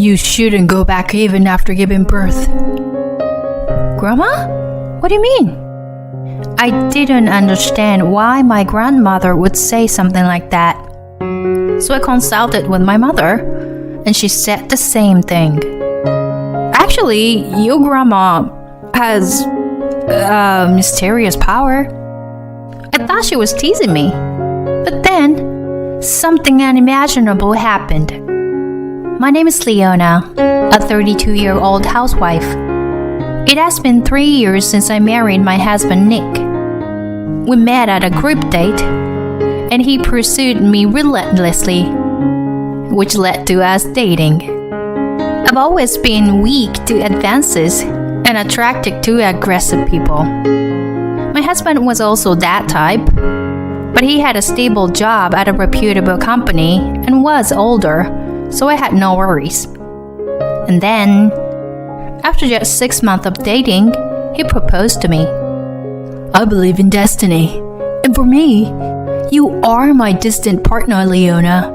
You shouldn't go back even after giving birth. Grandma? What do you mean? I didn't understand why my grandmother would say something like that. So I consulted with my mother, and she said the same thing. Actually, your grandma has mysterious power. I thought she was teasing me. But then, something unimaginable happened. My name is Leona, a 32-year-old housewife. It has been 3 years since I married my husband Nick. We met at a group date, and he pursued me relentlessly, which led to us dating. I've always been weak to advances and attracted to aggressive people. My husband was also that type, but he had a stable job at a reputable company and was older, so I had no worries. And then, after just 6 months of dating, he proposed to me. I believe in destiny, and for me, you are my distant partner, Leona.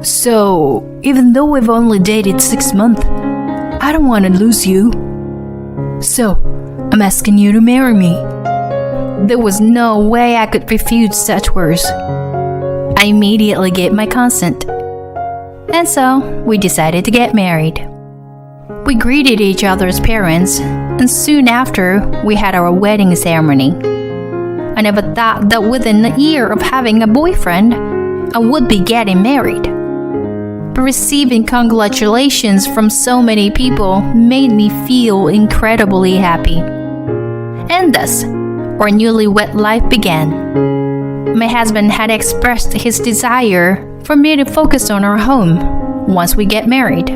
So, even though we've only dated 6 months, I don't want to lose you. So, I'm asking you to marry me. There was no way I could refuse such words. I immediately gave my consent. And so, we decided to get married. We greeted each other's parents, and soon after, we had our wedding ceremony. I never thought that within a year of having a boyfriend, I would be getting married. But receiving congratulations from so many people made me feel incredibly happy. And thus, our newlywed life began. My husband had expressed his desire for me to focus on our home once we get married,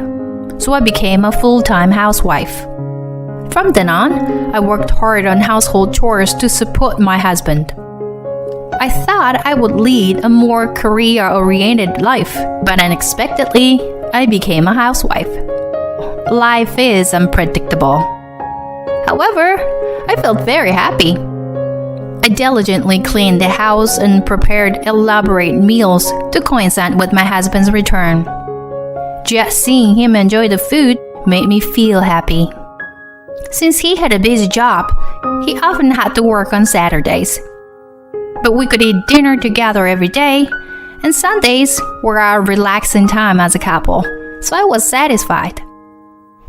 so I became a full-time housewife. From then on, I worked hard on household chores to support my husband. I thought I would lead a more career-oriented life, but unexpectedly, I became a housewife. Life is unpredictable. However, I felt very happy. I diligently cleaned the house and prepared elaborate meals to coincide with my husband's return. Just seeing him enjoy the food made me feel happy. Since he had a busy job, he often had to work on Saturdays. But we could eat dinner together every day, and Sundays were our relaxing time as a couple, so I was satisfied.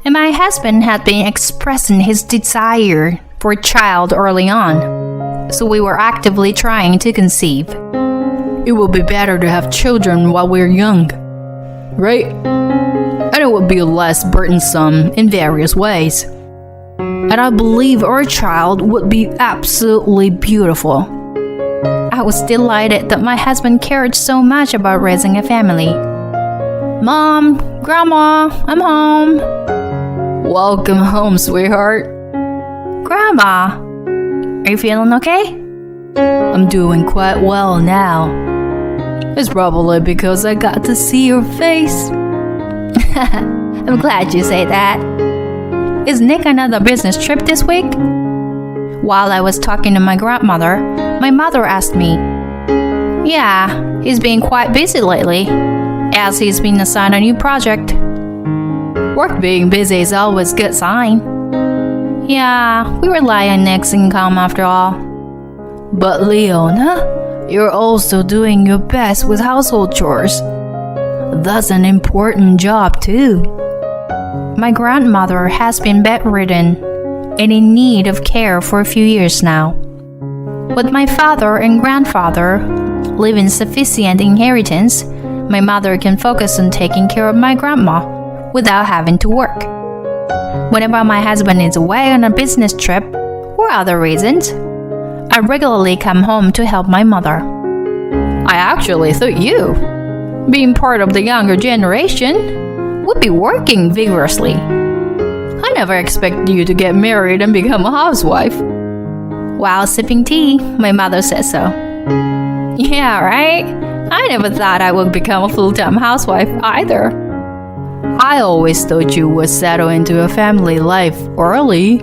And my husband had been expressing his desire for a child early on, so we were actively trying to conceive. It will be better to have children while we're young, right? And it will be less burdensome in various ways. And I believe our child would be absolutely beautiful. I was delighted that my husband cared so much about raising a family. Mom, Grandma, I'm home. Welcome home, sweetheart. Grandma, are you feeling okay? I'm doing quite well now. It's probably because I got to see your face. I'm glad you say that. Is Nick on another business trip this week? While I was talking to my grandmother, my mother asked me. Yeah, he's been quite busy lately, as he's been assigned a new project. Work being busy is always a good sign. Yeah, we rely on Nick's income after all. But Leona, you're also doing your best with household chores. That's an important job too. My grandmother has been bedridden and in need of care for a few years now. With my father and grandfather leaving sufficient inheritance, my mother can focus on taking care of my grandma without having to work. Whenever my husband is away on a business trip or other reasons, I regularly come home to help my mother. I actually thought you, being part of the younger generation, would be working vigorously. I never expected you to get married and become a housewife. While sipping tea, my mother said so. Yeah, right? I never thought I would become a full-time housewife either. I always thought you would settle into a family life early,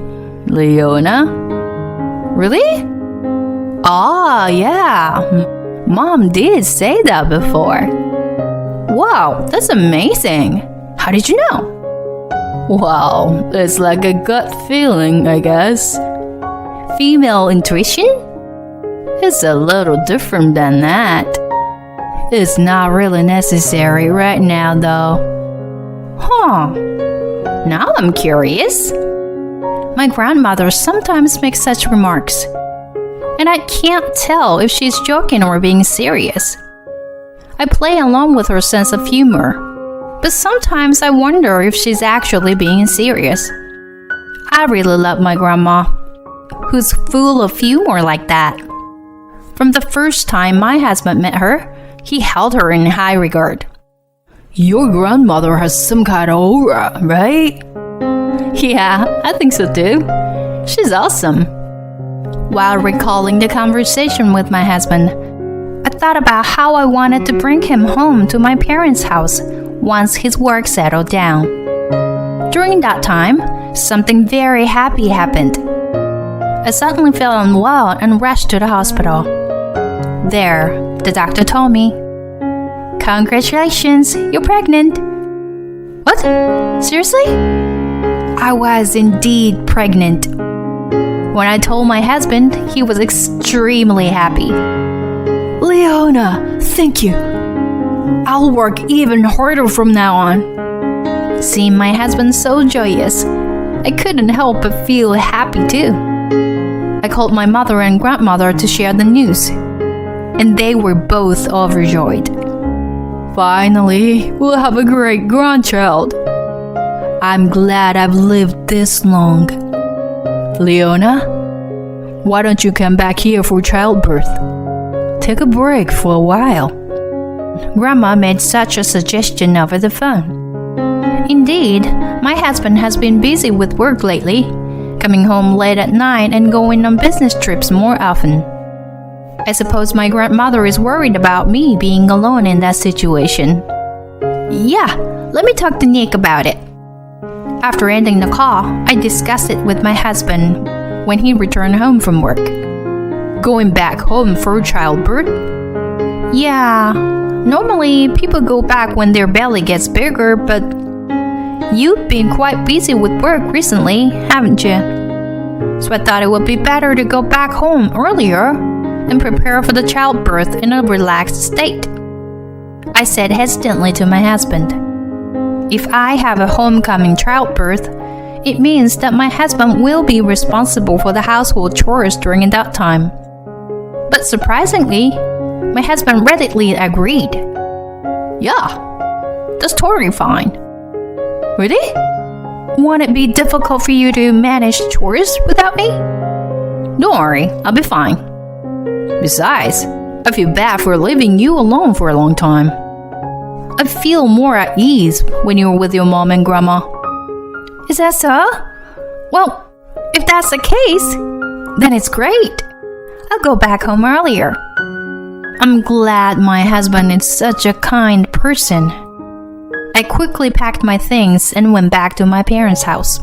Leona. Really? Ah, yeah. Mom did say that before. Wow, that's amazing. How did you know? Well, it's like a gut feeling, I guess. Female intuition? It's a little different than that. It's not really necessary right now, though. Huh. Now I'm curious. My grandmother sometimes makes such remarks, and I can't tell if she's joking or being serious. I play along with her sense of humor, but sometimes I wonder if she's actually being serious. I really love my grandma, who's full of humor like that. From the first time my husband met her, he held her in high regard. Your grandmother has some kind of aura, right? Yeah, I think so too. She's awesome. While recalling the conversation with my husband, I thought about how I wanted to bring him home to my parents' house once his work settled down. During that time, something very happy happened. I suddenly felt unwell and rushed to the hospital. There, the doctor told me, "Congratulations, you're pregnant." What? Seriously? I was indeed pregnant. When I told my husband, he was extremely happy. Leona, thank you. I'll work even harder from now on. Seeing my husband so joyous, I couldn't help but feel happy too. I called my mother and grandmother to share the news, and they were both overjoyed. Finally, we'll have a great grandchild. I'm glad I've lived this long. Leona, why don't you come back here for childbirth? Take a break for a while. Grandma made such a suggestion over the phone. Indeed, my husband has been busy with work lately, coming home late at night and going on business trips more often. I suppose my grandmother is worried about me being alone in that situation. Yeah, let me talk to Nick about it. After ending the call, I discussed it with my husband when he returned home from work. Going back home for childbirth? Yeah, normally people go back when their belly gets bigger, but you've been quite busy with work recently, haven't you? So I thought it would be better to go back home earlier and prepare for the childbirth in a relaxed state. I said hesitantly to my husband, "If I have a homecoming childbirth, it means that my husband will be responsible for the household chores during that time." But surprisingly, my husband readily agreed. "Yeah, that's totally fine." "Really? Won't it be difficult for you to manage chores without me?" "Don't worry, I'll be fine. Besides, I feel bad for leaving you alone for a long time. I feel more at ease when you're with your mom and grandma." "Is that so? Well, if that's the case, then it's great. I'll go back home earlier." I'm glad my husband is such a kind person. I quickly packed my things and went back to my parents' house.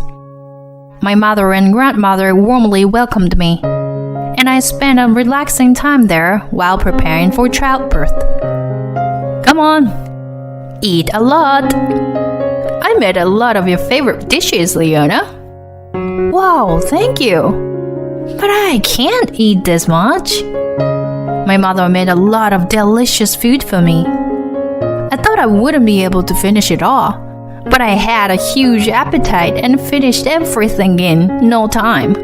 My mother and grandmother warmly welcomed me, and I spent a relaxing time there while preparing for childbirth. "Come on, eat a lot. I made a lot of your favorite dishes, Leona." "Wow, thank you. But I can't eat this much." My mother made a lot of delicious food for me. I thought I wouldn't be able to finish it all, but I had a huge appetite and finished everything in no time.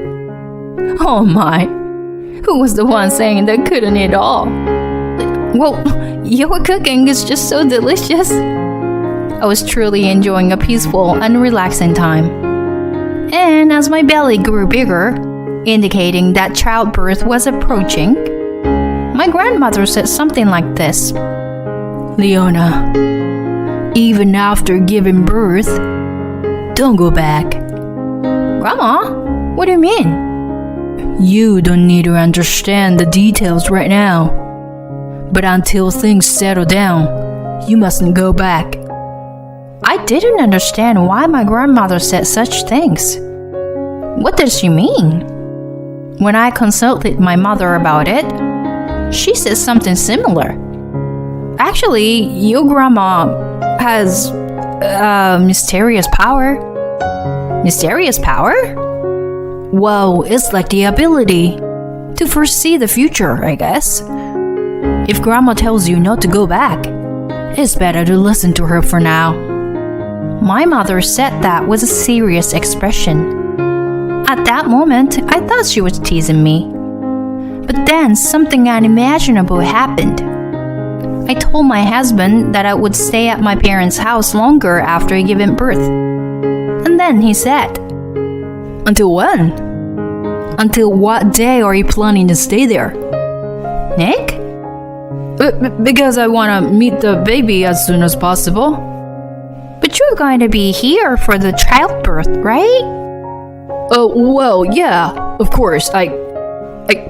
Oh my, who was the one saying they couldn't eat all? Well, your cooking is just so delicious. I was truly enjoying a peaceful and relaxing time. And as my belly grew bigger, indicating that childbirth was approaching, my grandmother said something like this. Leona, even after giving birth, don't go back. Grandma, what do you mean? You don't need to understand the details right now. But until things settle down, you mustn't go back. I didn't understand why my grandmother said such things. What does she mean? When I consulted my mother about it, she said something similar. Actually, your grandma has Mysterious power. Mysterious power? Well, it's like the ability to foresee the future, I guess. If Grandma tells you not to go back, it's better to listen to her for now. My mother said that with a serious expression. At that moment, I thought she was teasing me. But then something unimaginable happened. I told my husband that I would stay at my parents' house longer after giving birth. And then he said, Until when? Until what day are you planning to stay there? Nick? Because I want to meet the baby as soon as possible. But you're going to be here for the childbirth, right? Well, yeah, of course. I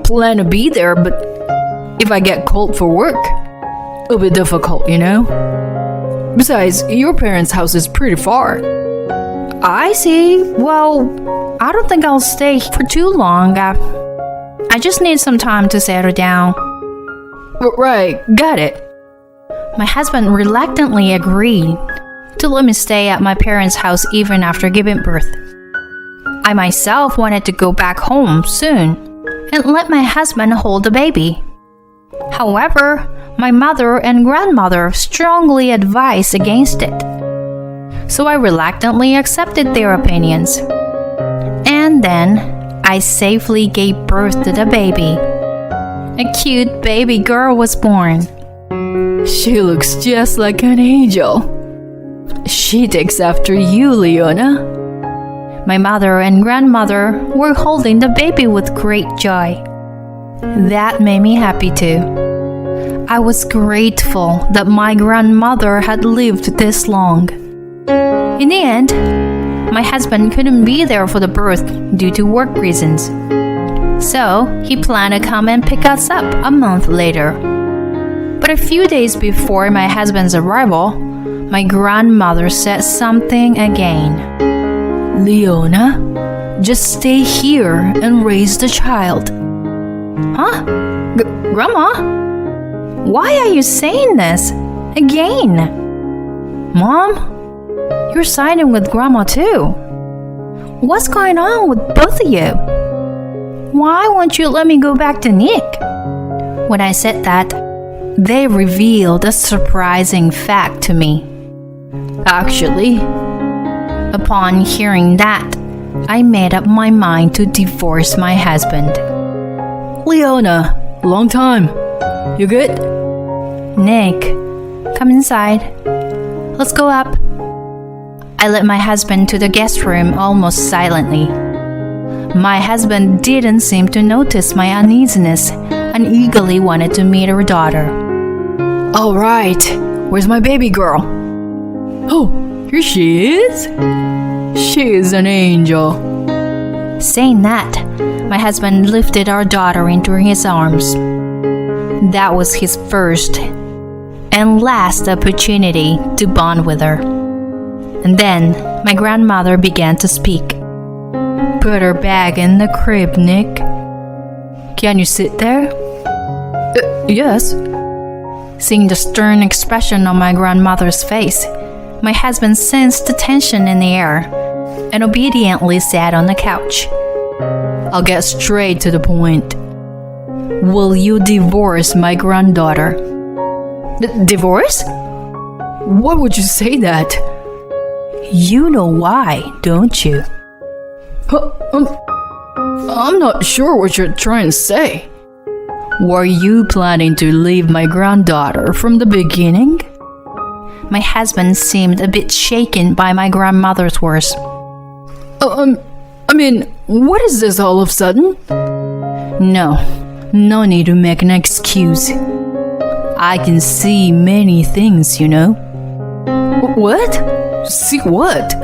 plan to be there, but if I get called for work, it'll be difficult, you know? Besides, your parents' house is pretty far. I see. Well, I don't think I'll stay for too long. I just need some time to settle down. Right, got it. My husband reluctantly agreed to let me stay at my parents' house even after giving birth. I myself wanted to go back home soon and let my husband hold the baby. However, my mother and grandmother strongly advised against it. So I reluctantly accepted their opinions. And then I safely gave birth to the baby. A cute baby girl was born. She looks just like an angel. She takes after you, Leona. My mother and grandmother were holding the baby with great joy. That made me happy too. I was grateful that my grandmother had lived this long. In the end, my husband couldn't be there for the birth due to work reasons. So he planned to come and pick us up a month later. But a few days before my husband's arrival, my grandmother said something again. Leona, just stay here and raise the child. Huh? Grandma? Why are you saying this? Again? Mom? You're siding with Grandma too. What's going on with both of you? Why won't you let me go back to Nick? When I said that, they revealed a surprising fact to me. Actually, upon hearing that, I made up my mind to divorce my husband. Leona, long time. You good? Nick, come inside. Let's go up. I led my husband to the guest room almost silently. My husband didn't seem to notice my uneasiness and eagerly wanted to meet our daughter. All right, where's my baby girl? Oh, here she is. She is an angel. Saying that, my husband lifted our daughter into his arms. That was his first and last opportunity to bond with her. And then my grandmother began to speak. Put her back in the crib, Nick. Can you sit there? Yes. Seeing the stern expression on my grandmother's face, my husband sensed the tension in the air and obediently sat on the couch. I'll get straight to the point. Will you divorce my granddaughter? Divorce? Why would you say that? You know why, don't you? I'm not sure what you're trying to say. Were you planning to leave my granddaughter from the beginning? My husband seemed a bit shaken by my grandmother's words. I mean, what is this all of a sudden? No need to make an excuse. I can see many things, you know. What? See what?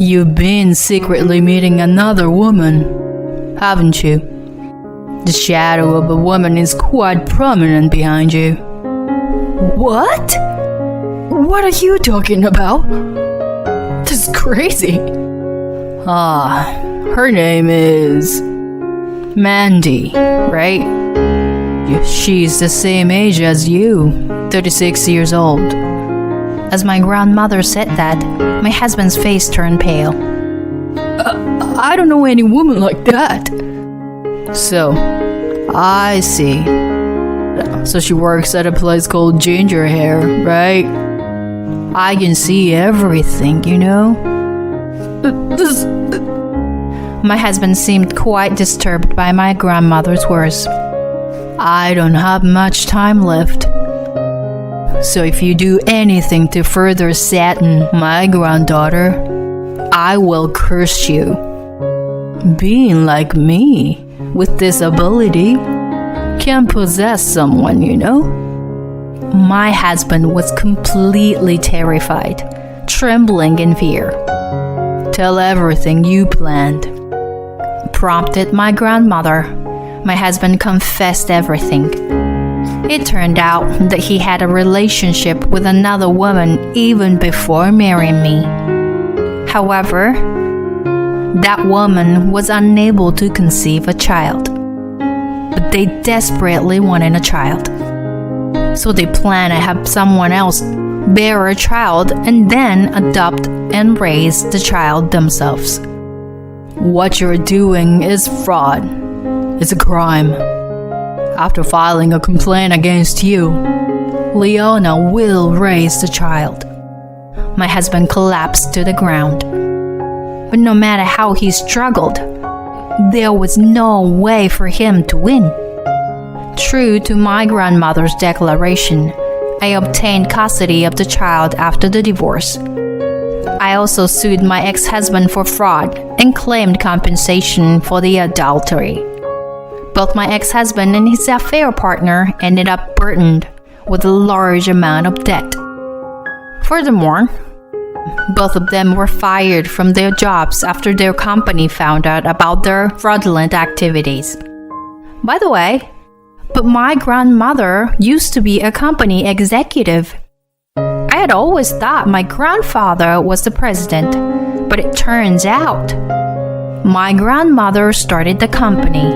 You've been secretly meeting another woman, haven't you? The shadow of a woman is quite prominent behind you. What? What are you talking about? This is crazy. Her name is Mandy, right? She's the same age as you, 36 years old. As my grandmother said that, my husband's face turned pale. I don't know any woman like that. So, I see. So she works at a place called Ginger Hair, right? I can see everything, you know? My husband seemed quite disturbed by my grandmother's words. I don't have much time left. So if you do anything to further sadden my granddaughter, I will curse you. Being like me, with this ability, can possess someone, you know? My husband was completely terrified, trembling in fear. Tell everything you planned, prompted my grandmother. My husband confessed everything. It turned out that he had a relationship with another woman even before marrying me. However, that woman was unable to conceive a child. But they desperately wanted a child. So they planned to have someone else bear a child and then adopt and raise the child themselves. What you're doing is fraud. It's a crime. After filing a complaint against you, Leona will raise the child. My husband collapsed to the ground. But no matter how he struggled, there was no way for him to win. True to my grandmother's declaration, I obtained custody of the child after the divorce. I also sued my ex-husband for fraud and claimed compensation for the adultery. Both my ex-husband and his affair partner ended up burdened with a large amount of debt. Furthermore, both of them were fired from their jobs after their company found out about their fraudulent activities. By the way, but my grandmother used to be a company executive. I had always thought my grandfather was the president, but it turns out my grandmother started the company,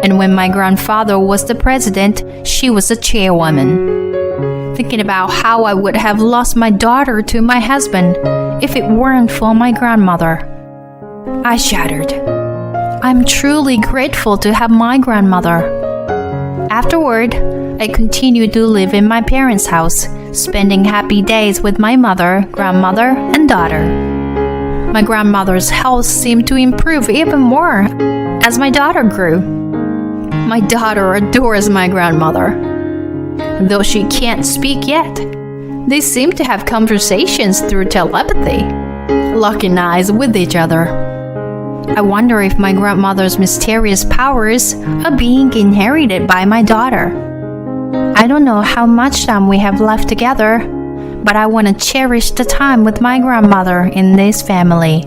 and when my grandfather was the president, she was the chairwoman. Thinking about how I would have lost my daughter to my husband if it weren't for my grandmother, I shuddered. I'm truly grateful to have my grandmother. Afterward, I continued to live in my parents' house, spending happy days with my mother, grandmother, and daughter. My grandmother's health seemed to improve even more as my daughter grew. My daughter adores my grandmother. Though she can't speak yet, they seem to have conversations through telepathy, locking eyes with each other. I wonder if my grandmother's mysterious powers are being inherited by my daughter. I don't know how much time we have left together, but I want to cherish the time with my grandmother in this family.